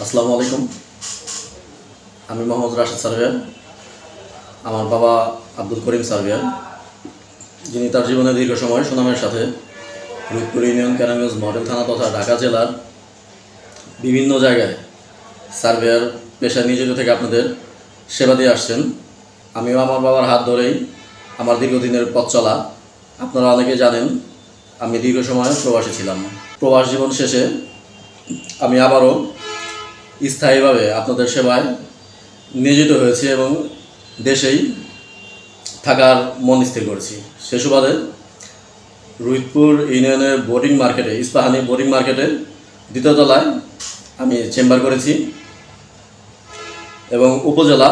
আসসালামু আলাইকুম। আমি মোহাম্মদ রাশেদ সার্ভেয়ার। আমার বাবা আব্দুল করিম সার্ভেয়ার, যিনি তার জীবনে দীর্ঘ সময় সুনামের সাথে রূপপুর ইউনিয়ন কেরানীগঞ্জ মডেল থানা তথা ঢাকা জেলার বিভিন্ন জায়গায় সার্ভেয়ার পেশায় নিয়োজিত থেকে আপনাদের সেবা দিয়ে আসছেন। আমিও আমার বাবার হাত ধরেই আমার দীর্ঘদিনের পথ চলা। আপনারা অনেকে জানেন আমি দীর্ঘ সময় প্রবাসী ছিলাম। প্রবাস জীবন শেষে আমি আবারও স্থায়ীভাবে আপনাদের সেবায় নিয়োজিত হয়েছি এবং দেশেই থাকার মন স্থির করেছি। সে সুবাদে রুইতপুর ইউনিয়নের বোর্ডিং মার্কেটে, ইস্পাহানি বোর্ডিং মার্কেটে দ্বিতীয় তলায় আমি চেম্বার করেছি এবং উপজেলা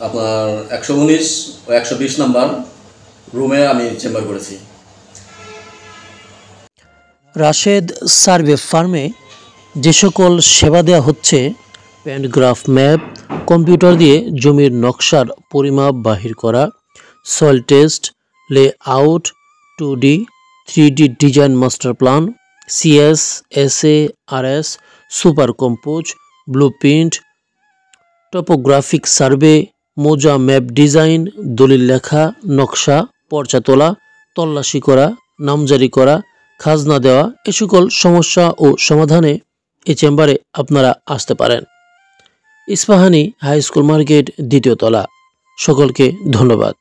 আপনার 119 ও 120 নাম্বার রুমে আমি চেম্বার করেছি। রাশেদ সার্ভে ফার্মে যে সকল সেবা দেওয়া হচ্ছে, প্যান্টগ্রাফ ম্যাপ, কম্পিউটার দিয়ে জমির নকশার পরিমাপ বাহির করা, soil test, layout, 2D 3D design master plan, CS SA RS, super compose, blueprint, topographic survey, মোজা ম্যাপ ডিজাইন, দলিল লেখা, নকশা, পর্চা তোলা, তল্লাশি করা, নামজারি করা, খাজনা দেওয়া, এ সকল সমস্যা ও সমাধানে এই চেম্বারে আপনারা আসতে পারেন। ইস্পাহানি হাই স্কুল মার্কেট, দ্বিতীয় তলা। সকলকে ধন্যবাদ।